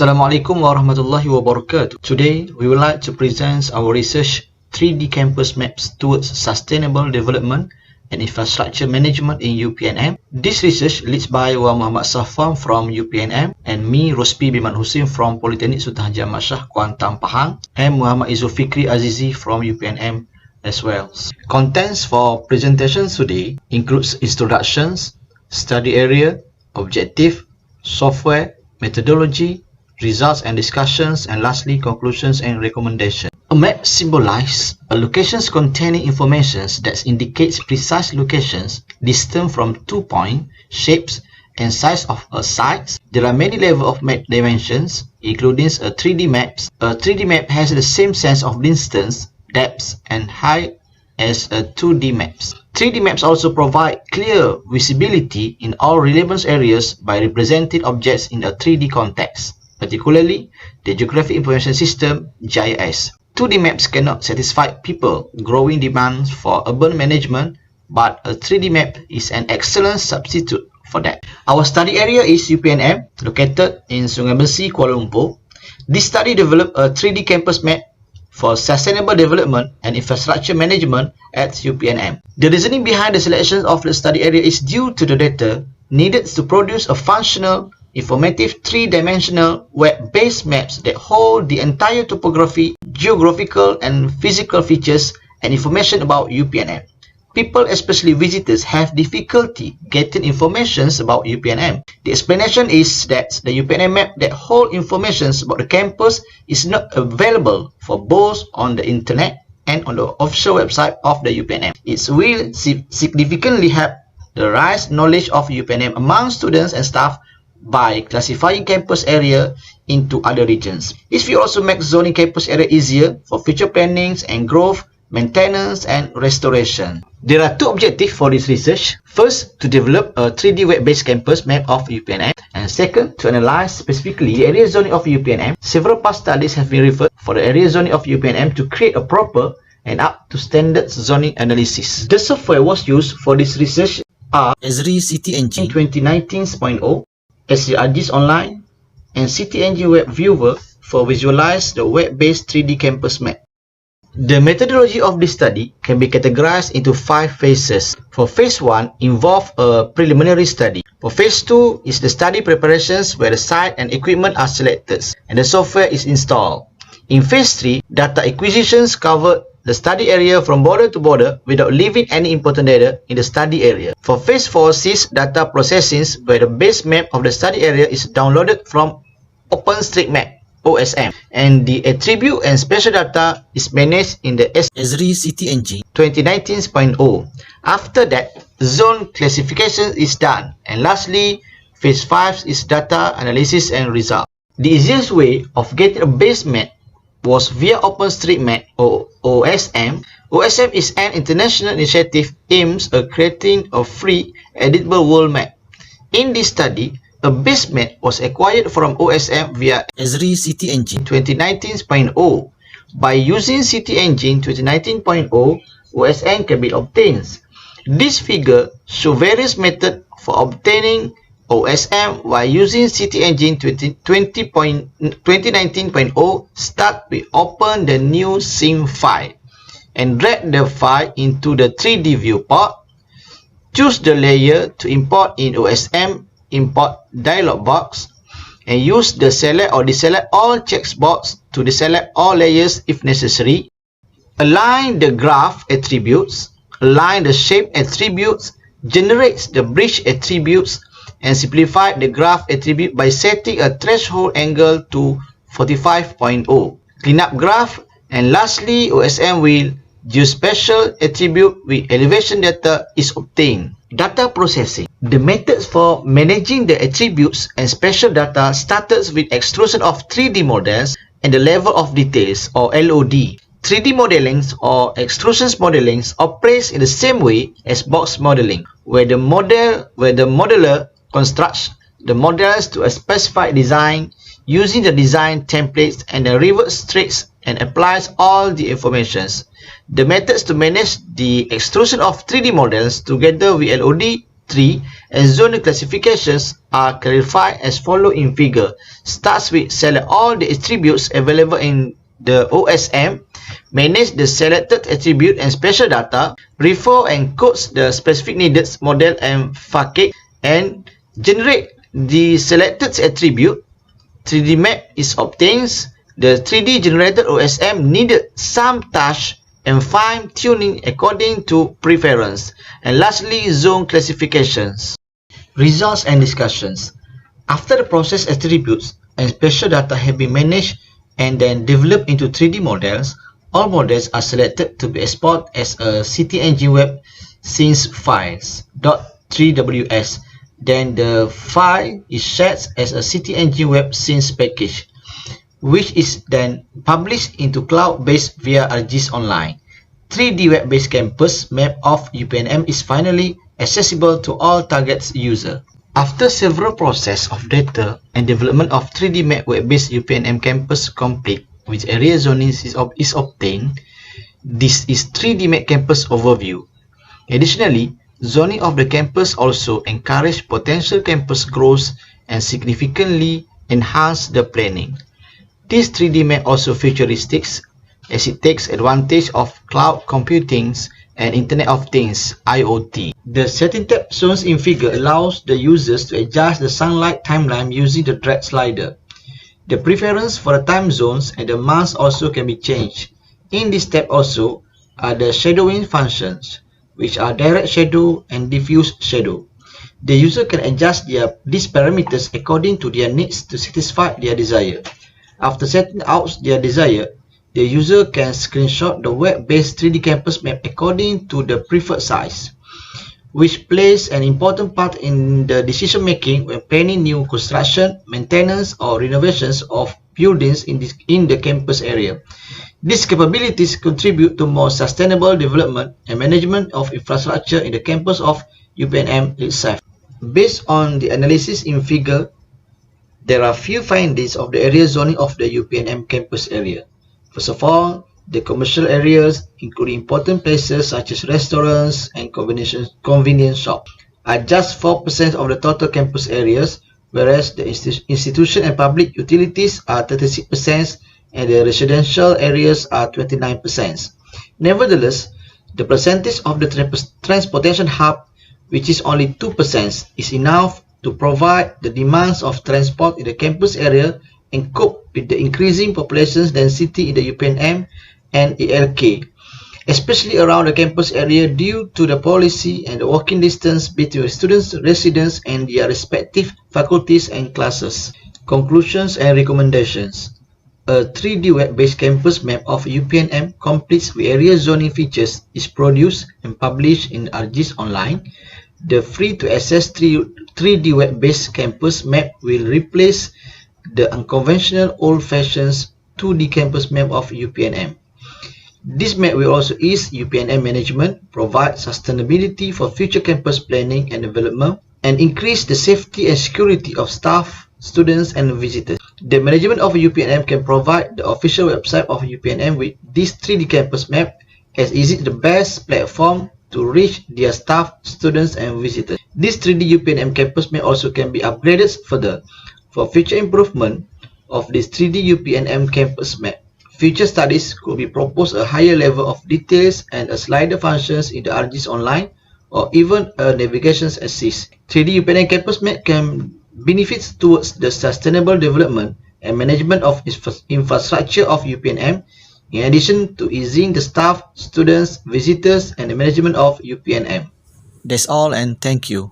Assalamualaikum warahmatullahi wabarakatuh. Today, we would like to present our research 3D campus maps towards sustainable development and infrastructure management in UPNM. This research leads by Wan Muhammad Safwan from UPNM and me, Rospi Biman Husin from Polytechnic Sultan Haji Ahmad Shah, Kuantan, Pahang, and Muhammad Izzul Fikri Azizi from UPNM as well. Contents for presentations today includes introductions, study area, objective, software, methodology, results and discussions, and lastly conclusions and recommendations. A map symbolizes a locations containing information that indicates precise locations, distance from 2 points, shapes, and size of a site. There are many levels of map dimensions, including a 3D maps. A 3D map has the same sense of distance, depth, and height as a 2D maps. 3D maps also provide clear visibility in all relevant areas by representing objects in a 3D context, particularly the Geographic Information System (GIS). 2D maps cannot satisfy people growing demands for urban management, but a 3D map is an excellent substitute for that. Our study area is UPNM, located in Sungai Besi, Kuala Lumpur. This study developed a 3D campus map for sustainable development and infrastructure management at UPNM. The reasoning behind the selection of the study area is due to the data needed to produce a functional, informative, three-dimensional web-based maps that hold the entire topography, geographical and physical features and information about UPNM. People, especially visitors, have difficulty getting information about UPNM. The explanation is that the UPNM map that holds information about the campus is not available for both on the internet and on the official website of the UPNM. It will significantly help the rise knowledge of UPNM among students and staff by classifying campus area into other regions. It will also make zoning campus area easier for future plannings and growth, maintenance, and restoration. There are two objectives for this research. First, to develop a 3D web-based campus map of UPNM, and second, to analyze specifically the area zoning of UPNM. Several past studies have been referred for the area zoning of UPNM to create a proper and up-to-standard zoning analysis. The software was used for this research are Esri City Engine 2019.0, Esri ArcGIS Online, and City Engine Web Viewer for visualize the web-based 3D campus map. The methodology of this study can be categorized into 5 phases. For phase 1, involve a preliminary study. For phase 2 is the study preparations where the site and equipment are selected and the software is installed. In phase 3, data acquisitions cover the study area from border to border without leaving any important data in the study area. For phase 4, sees data processing where the base map of the study area is downloaded from OpenStreetMap (OSM), and the attribute and special data is managed in the Esri City Engine 2019.0. After that, zone classification is done, and lastly, phase 5 is data analysis and result. The easiest way of getting a base map was via OpenStreetMap or OSM. OSM is an international initiative aims at creating a free, editable world map. In this study, a base map was acquired from OSM via Esri City Engine 2019.0. By using City Engine 2019.0, OSM can be obtained. This figure shows various methods for obtaining OSM while using City Engine 2019.0. Start with open the new SIM file and drag the file into the 3D viewport. Choose the layer to import in OSM import dialog box and use the select or deselect all checkbox to deselect all layers if necessary. Align the graph attributes, align the shape attributes, generate the bridge attributes, and simplify the graph attribute by setting a threshold angle to 45.0. Clean up graph, and lastly, OSM will use special attribute with elevation data is obtained. Data processing. The methods for managing the attributes and special data started with extrusion of 3D models and the level of details or LOD. 3D modeling or extrusions modeling operates in the same way as box modeling, where the modeler constructs the models to a specified design using the design templates and then reverse trace and applies all the informations. The methods to manage the extrusion of 3D models together with LOD 3, and zonal classifications are clarified as follows in figure. Starts with select all the attributes available in the OSM, manage the selected attribute and special data, refer and codes the specific needed model and facade, and generate the selected attribute. 3D map is obtained. The 3D generated OSM needed some touch and fine-tuning according to preference. And lastly, zone classifications. Results and discussions. After the process attributes and special data have been managed and then developed into 3D models, all models are selected to be exported as a CityEngine Web Scenes files .3ws. Then the file is shared as a CityEngine Web Scenes package, which is then published into cloud-based via ArcGIS Online. 3D web-based campus map of UPNM is finally accessible to all target users. After several processes of data and development of 3D map web-based UPNM campus complete, with area zoning is obtained, this is 3D map campus overview. Additionally, zoning of the campus also encourage potential campus growth and significantly enhance the planning. This 3D map also futuristics as it takes advantage of cloud computing and Internet of Things (IoT). The setting tab shown in figure allows the users to adjust the sunlight timeline using the drag slider. The preference for the time zones and the months also can be changed. In this tab also are the shadowing functions, which are direct shadow and diffuse shadow. The user can adjust these parameters according to their needs to satisfy their desire. After setting out their desire, the user can screenshot the web-based 3D campus map according to the preferred size, which plays an important part in the decision-making when planning new construction, maintenance, or renovations of buildings in the campus area. These capabilities contribute to more sustainable development and management of infrastructure in the campus of UPNM itself. Based on the analysis in figure, there are few findings of the area zoning of the UPNM campus area. First of all, the commercial areas, including important places such as restaurants and convenience shops, are just 4% of the total campus areas, whereas the institution and public utilities are 36% and the residential areas are 29%. Nevertheless, the percentage of the transportation hub, which is only 2%, is enough to provide the demands of transport in the campus area and cope with the increasing population density in the UPNM and ELK, especially around the campus area due to the policy and the walking distance between students, residents, and their respective faculties and classes. Conclusions and recommendations. A 3D web-based campus map of UPNM complete with area zoning features is produced and published in ArcGIS Online. The free-to-access 3D web-based campus map will replace the unconventional old-fashioned 2D campus map of UPNM. This map will also ease UPNM management, provide sustainability for future campus planning and development, and increase the safety and security of staff, students, and visitors. The management of UPNM can provide the official website of UPNM with this 3D campus map, as is it the best platform to reach their staff, students, and visitors. This 3D UPNM campus map also can be upgraded further. For future improvement of this 3D UPNM campus map, future studies could be proposed a higher level of details and a slider functions in the ArcGIS Online, or even a navigation assist. 3D UPNM campus map can benefit towards the sustainable development and management of infrastructure of UPNM, in addition to easing the staff, students, visitors, and the management of UPNM. That's all, and thank you.